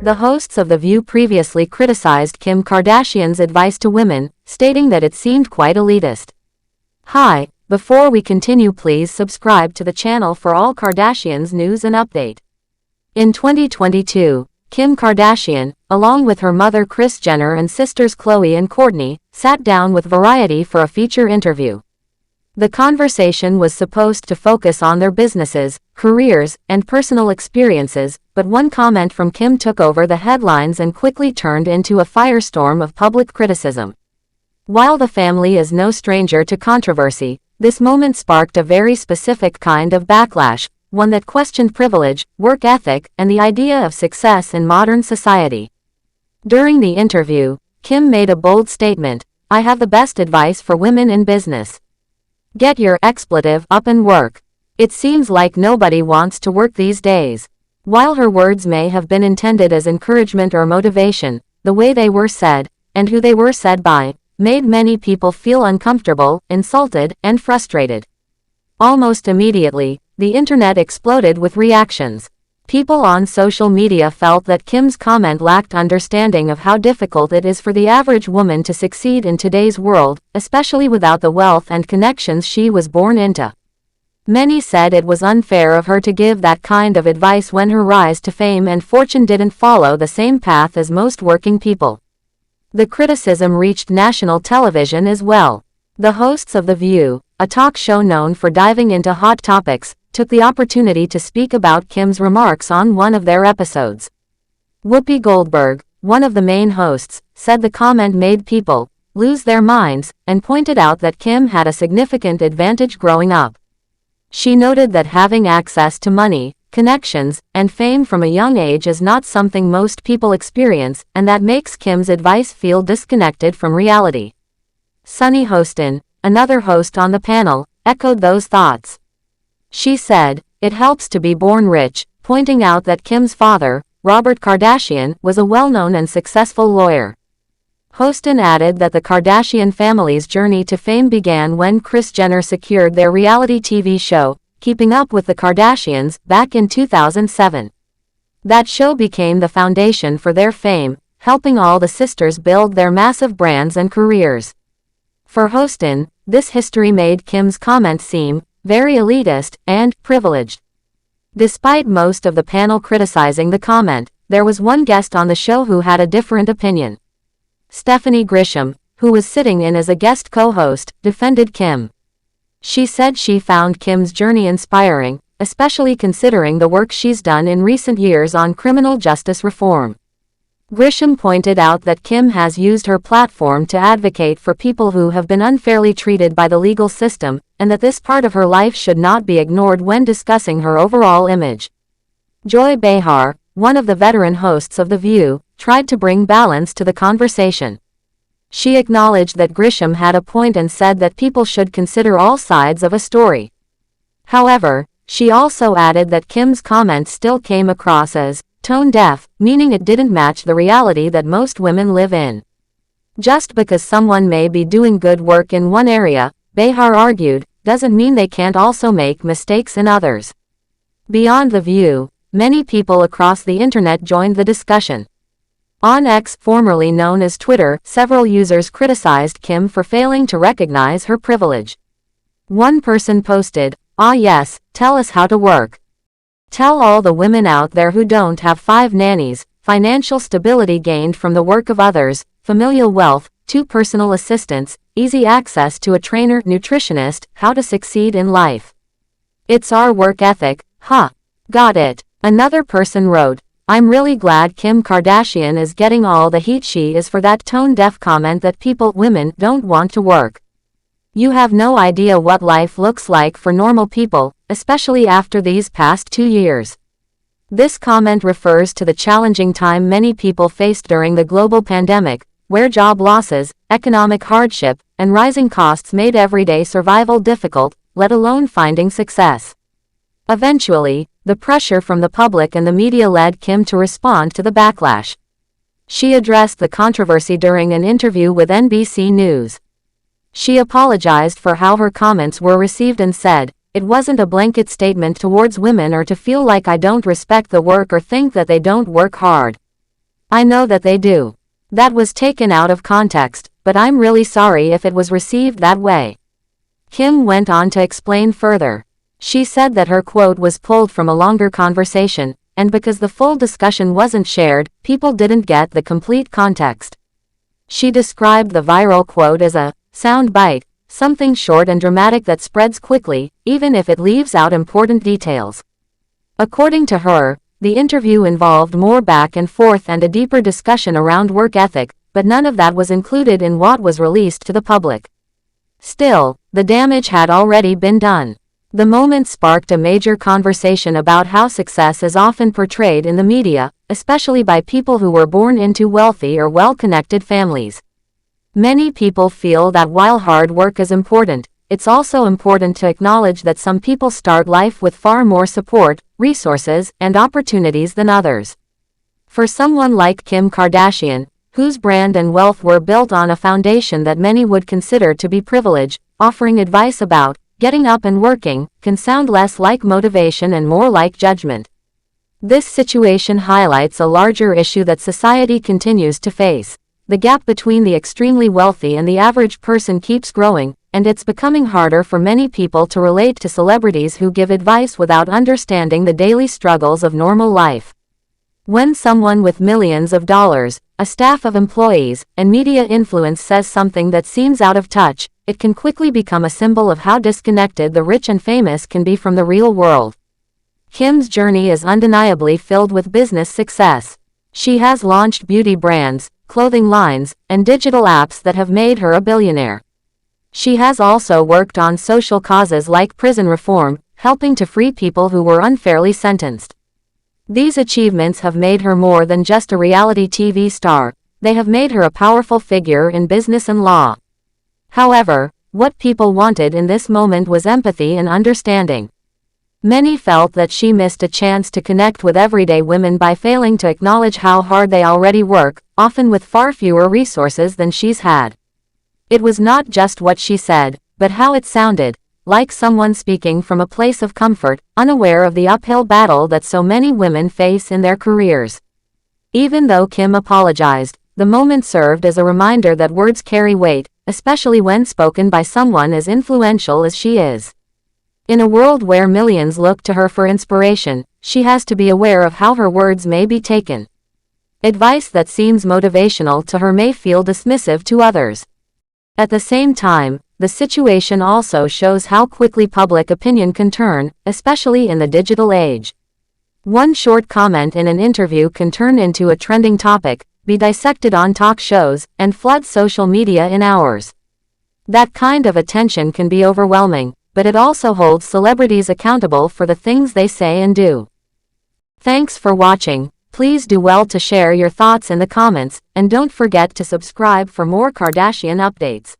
The hosts of The View previously criticized Kim Kardashian's advice to women, stating that it seemed quite elitist. Hi, before we continue, please subscribe to the channel for all Kardashians news and update. In 2022, Kim Kardashian, along with her mother Kris Jenner and sisters Khloe and Kourtney, sat down with Variety for a feature interview. The conversation was supposed to focus on their businesses, careers, and personal experiences, but one comment from Kim took over the headlines and quickly turned into a firestorm of public criticism. While the family is no stranger to controversy, this moment sparked a very specific kind of backlash, one that questioned privilege, work ethic, and the idea of success in modern society. During the interview, Kim made a bold statement: "I have the best advice for women in business. Get your expletive up and work. It seems like nobody wants to work these days." While her words may have been intended as encouragement or motivation, the way they were said, and who they were said by, made many people feel uncomfortable, insulted, and frustrated. Almost immediately, the internet exploded with reactions. People on social media felt that Kim's comment lacked understanding of how difficult it is for the average woman to succeed in today's world, especially without the wealth and connections she was born into. Many said it was unfair of her to give that kind of advice when her rise to fame and fortune didn't follow the same path as most working people. The criticism reached national television as well. The hosts of The View, a talk show known for diving into hot topics, took the opportunity to speak about Kim's remarks on one of their episodes. Whoopi Goldberg, one of the main hosts, said the comment made people lose their minds, and pointed out that Kim had a significant advantage growing up. She noted that having access to money, connections, and fame from a young age is not something most people experience, and that makes Kim's advice feel disconnected from reality. Sunny Hostin, another host on the panel, echoed those thoughts. She said, "It helps to be born rich," pointing out that Kim's father, Robert Kardashian, was a well-known and successful lawyer. Hostin added that the Kardashian family's journey to fame began when Kris Jenner secured their reality TV show, Keeping Up with the Kardashians, back in 2007. That show became the foundation for their fame, helping all the sisters build their massive brands and careers. For Hostin, this history made Kim's comment seem very elitist and privileged. Despite most of the panel criticizing the comment, there was one guest on the show who had a different opinion. Stephanie Grisham, who was sitting in as a guest co-host, defended Kim. She said she found Kim's journey inspiring, especially considering the work she's done in recent years on criminal justice reform. Grisham pointed out that Kim has used her platform to advocate for people who have been unfairly treated by the legal system, and that this part of her life should not be ignored when discussing her overall image. Joy Behar, one of the veteran hosts of The View, tried to bring balance to the conversation. She acknowledged that Grisham had a point and said that people should consider all sides of a story. However, she also added that Kim's comment still came across as tone-deaf, meaning it didn't match the reality that most women live in. Just because someone may be doing good work in one area, Behar argued, doesn't mean they can't also make mistakes in others. Beyond The View, many people across the internet joined the discussion. On X, formerly known as Twitter, several users criticized Kim for failing to recognize her privilege. One person posted, "Ah yes, tell us how to work. Tell all the women out there who don't have 5 nannies, financial stability gained from the work of others, familial wealth, 2 personal assistants, easy access to a trainer, nutritionist, how to succeed in life. It's our work ethic, huh? Got it." Another person wrote, "I'm really glad Kim Kardashian is getting all the heat she is for that tone-deaf comment that women don't want to work. You have no idea what life looks like for normal people, especially after these past 2 years." This comment refers to the challenging time many people faced during the global pandemic, where job losses, economic hardship, and rising costs made everyday survival difficult, let alone finding success. Eventually, the pressure from the public and the media led Kim to respond to the backlash. She addressed the controversy during an interview with NBC News. She apologized for how her comments were received and said, "It wasn't a blanket statement towards women or to feel like I don't respect the work or think that they don't work hard. I know that they do. That was taken out of context, but I'm really sorry if it was received that way." Kim went on to explain further. She said that her quote was pulled from a longer conversation, and because the full discussion wasn't shared, people didn't get the complete context. She described the viral quote as a sound bite, something short and dramatic that spreads quickly, even if it leaves out important details. According to her, the interview involved more back and forth and a deeper discussion around work ethic, but none of that was included in what was released to the public. Still, the damage had already been done. The moment sparked a major conversation about how success is often portrayed in the media, especially by people who were born into wealthy or well-connected families. Many people feel that while hard work is important, it's also important to acknowledge that some people start life with far more support, resources, and opportunities than others. For someone like Kim Kardashian, whose brand and wealth were built on a foundation that many would consider to be privilege, offering advice about getting up and working can sound less like motivation and more like judgment. This situation highlights a larger issue that society continues to face. The gap between the extremely wealthy and the average person keeps growing, and it's becoming harder for many people to relate to celebrities who give advice without understanding the daily struggles of normal life. When someone with millions of dollars, a staff of employees, and media influence says something that seems out of touch, it can quickly become a symbol of how disconnected the rich and famous can be from the real world. Kim's journey is undeniably filled with business success. She has launched beauty brands, clothing lines, and digital apps that have made her a billionaire. She has also worked on social causes like prison reform, helping to free people who were unfairly sentenced. These achievements have made her more than just a reality TV star, they have made her a powerful figure in business and law. However, what people wanted in this moment was empathy and understanding. Many felt that she missed a chance to connect with everyday women by failing to acknowledge how hard they already work, often with far fewer resources than she's had. It was not just what she said, but how it sounded, like someone speaking from a place of comfort, unaware of the uphill battle that so many women face in their careers. Even though Kim apologized, the moment served as a reminder that words carry weight, especially when spoken by someone as influential as she is. In a world where millions look to her for inspiration, she has to be aware of how her words may be taken. Advice that seems motivational to her may feel dismissive to others. At the same time, the situation also shows how quickly public opinion can turn, especially in the digital age. One short comment in an interview can turn into a trending topic, be dissected on talk shows, and flood social media in hours. That kind of attention can be overwhelming, but it also holds celebrities accountable for the things they say and do. Thanks for watching. Please do well to share your thoughts in the comments, and don't forget to subscribe for more Kardashian updates.